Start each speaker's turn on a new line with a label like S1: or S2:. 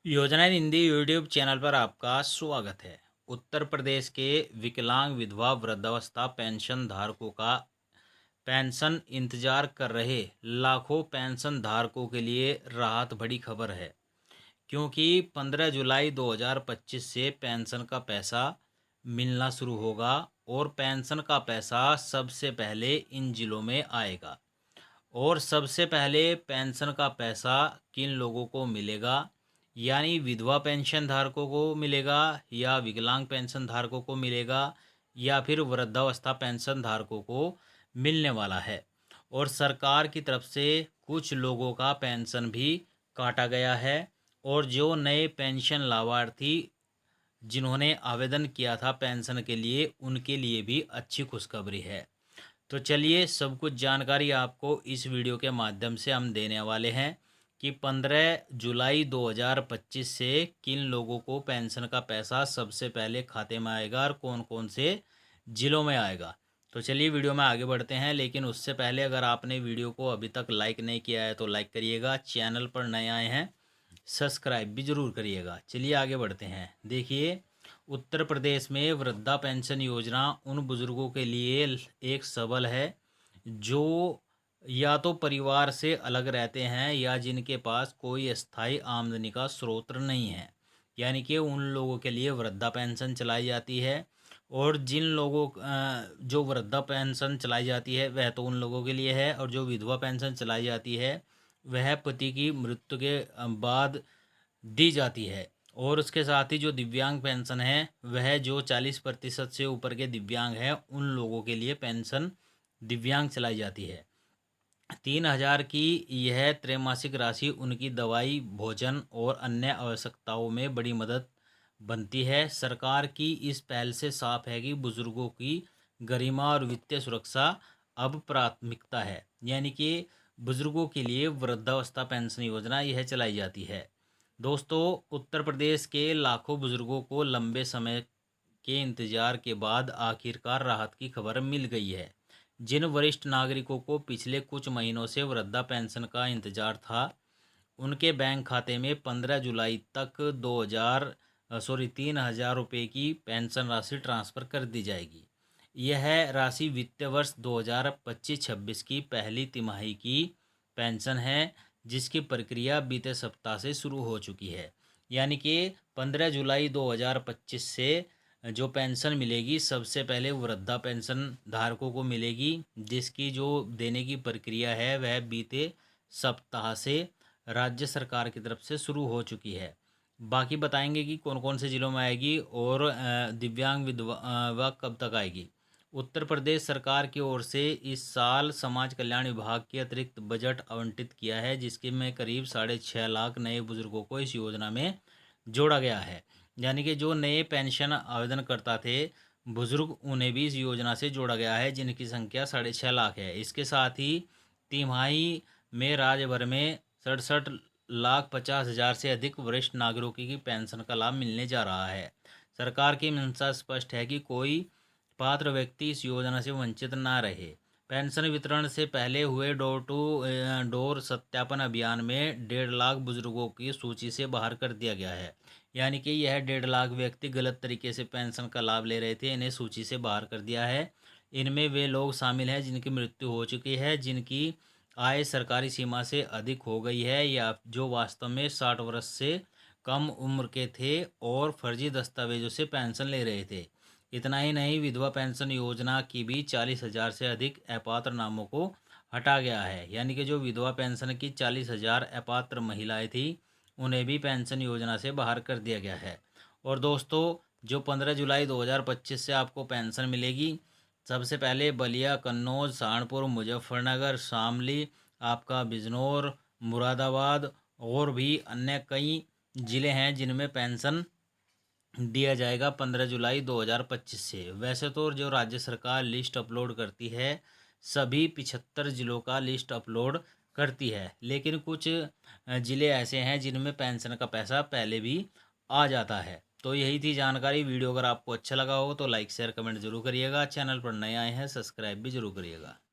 S1: योजना इन Hindi YouTube channel पर आपका स्वागत है। उत्तर प्रदेश के विकलांग विधवा वृद्धावस्था पेंशन धारकों का पेंशन इंतजार कर रहे लाखों पेंशन धारकों के लिए राहत बड़ी खबर है, क्योंकि 15 जुलाई 2025 से पेंशन का पैसा मिलना शुरू होगा और पेंशन का पैसा सबसे पहले इन जिलों में आएगा। और सबसे पहले पेंशन का पैसा किन लोगों को मिलेगा, यानी विधवा पेंशन धारकों को मिलेगा या विकलांग पेंशन धारकों को मिलेगा या फिर वृद्धावस्था पेंशन धारकों को मिलने वाला है। और सरकार की तरफ से कुछ लोगों का पेंशन भी काटा गया है। और जो नए पेंशन लाभार्थी जिन्होंने आवेदन किया था पेंशन के लिए, उनके लिए भी अच्छी खुशखबरी है। तो चलिए सब कुछ जानकारी आपको इस वीडियो के माध्यम से हम देने वाले हैं कि 15 जुलाई 2025 से किन लोगों को पेंशन का पैसा सबसे पहले खाते में आएगा और कौन कौन से ज़िलों में आएगा। तो चलिए वीडियो में आगे बढ़ते हैं, लेकिन उससे पहले अगर आपने वीडियो को अभी तक लाइक नहीं किया है तो लाइक करिएगा। चैनल पर नए आए हैं सब्सक्राइब भी ज़रूर करिएगा। चलिए आगे बढ़ते हैं। देखिए, उत्तर प्रदेश में वृद्धा पेंशन योजना उन बुज़ुर्गों के लिए एक सबल है जो या तो परिवार से अलग रहते हैं या जिनके पास कोई अस्थायी आमदनी का स्रोत नहीं है, यानी कि उन लोगों के लिए वृद्धा पेंशन चलाई जाती है। और जिन लोगों जो वृद्धा पेंशन चलाई जाती है वह तो उन लोगों के लिए है, और जो विधवा पेंशन चलाई जाती है वह पति की मृत्यु के बाद दी जाती है। और उसके साथ ही जो दिव्यांग पेंशन है वह जो 40% से ऊपर के दिव्यांग हैं उन लोगों के लिए पेंशन दिव्यांग चलाई जाती है। 3,000 की यह त्रैमासिक राशि उनकी दवाई, भोजन और अन्य आवश्यकताओं में बड़ी मदद बनती है। सरकार की इस पहल से साफ है कि बुजुर्गों की गरिमा और वित्तीय सुरक्षा अब प्राथमिकता है, यानी कि बुजुर्गों के लिए वृद्धावस्था पेंशन योजना यह चलाई जाती है। दोस्तों, उत्तर प्रदेश के लाखों बुजुर्गों को लंबे समय के इंतजार के बाद आखिरकार राहत की खबर मिल गई है। जिन वरिष्ठ नागरिकों को पिछले कुछ महीनों से वृद्धा पेंशन का इंतजार था, उनके बैंक खाते में 15 जुलाई तक 3,000 रुपये की पेंशन राशि ट्रांसफ़र कर दी जाएगी। यह राशि वित्तीय वर्ष 2025-26 की पहली तिमाही की पेंशन है, जिसकी प्रक्रिया बीते सप्ताह से शुरू हो चुकी है। यानी कि 15 जुलाई 2025 से जो पेंशन मिलेगी सबसे पहले वृद्धा पेंशन धारकों को मिलेगी, जिसकी जो देने की प्रक्रिया है वह बीते सप्ताह से राज्य सरकार की तरफ से शुरू हो चुकी है। बाकी बताएंगे कि कौन कौन से ज़िलों में आएगी और दिव्यांग विधवा कब तक आएगी। उत्तर प्रदेश सरकार की ओर से इस साल समाज कल्याण विभाग के अतिरिक्त बजट आवंटित किया है, जिसके में करीब 6.5 लाख नए बुजुर्गों को इस योजना में जोड़ा गया है। यानी कि जो नए पेंशन आवेदनकर्ता थे बुजुर्ग, उन्हें भी इस योजना से जोड़ा गया है, जिनकी संख्या 6.5 लाख है। इसके साथ ही तिमाही में राज्य भर में 67,50,000 से अधिक वरिष्ठ नागरिकों की पेंशन का लाभ मिलने जा रहा है। सरकार की मंशा स्पष्ट है कि कोई पात्र व्यक्ति इस योजना से वंचित ना रहे। पेंशन वितरण से पहले हुए डोर टू डोर सत्यापन अभियान में 1.5 लाख बुजुर्गों की सूची से बाहर कर दिया गया है। यानी कि यह 1.5 लाख व्यक्ति गलत तरीके से पेंशन का लाभ ले रहे थे, इन्हें सूची से बाहर कर दिया है। इनमें वे लोग शामिल हैं जिनकी मृत्यु हो चुकी है, जिनकी आय सरकारी सीमा से अधिक हो गई है, या जो वास्तव में 60 वर्ष से कम उम्र के थे और फर्जी दस्तावेजों से पेंशन ले रहे थे। इतना ही नहीं, विधवा पेंशन योजना की भी 40,000 से अधिक अपात्र नामों को हटा गया है। यानी कि जो विधवा पेंशन की 40,000 अपात्र महिलाएं थी, उन्हें भी पेंशन योजना से बाहर कर दिया गया है। और दोस्तों, जो 15 जुलाई 2025 से आपको पेंशन मिलेगी, सबसे पहले बलिया, कन्नौज, सहारनपुर, मुजफ्फरनगर, शामली, आपका बिजनौर, मुरादाबाद और भी अन्य कई ज़िले हैं जिनमें पेंशन दिया जाएगा 15 जुलाई 2025 से। वैसे तो जो राज्य सरकार लिस्ट अपलोड करती है सभी 75 ज़िलों का लिस्ट अपलोड करती है, लेकिन कुछ ज़िले ऐसे हैं जिनमें पेंशन का पैसा पहले भी आ जाता है। तो यही थी जानकारी। वीडियो अगर आपको अच्छा लगा हो तो लाइक शेयर कमेंट जरूर करिएगा। चैनल पर नए आए हैं सब्सक्राइब भी जरूर करिएगा।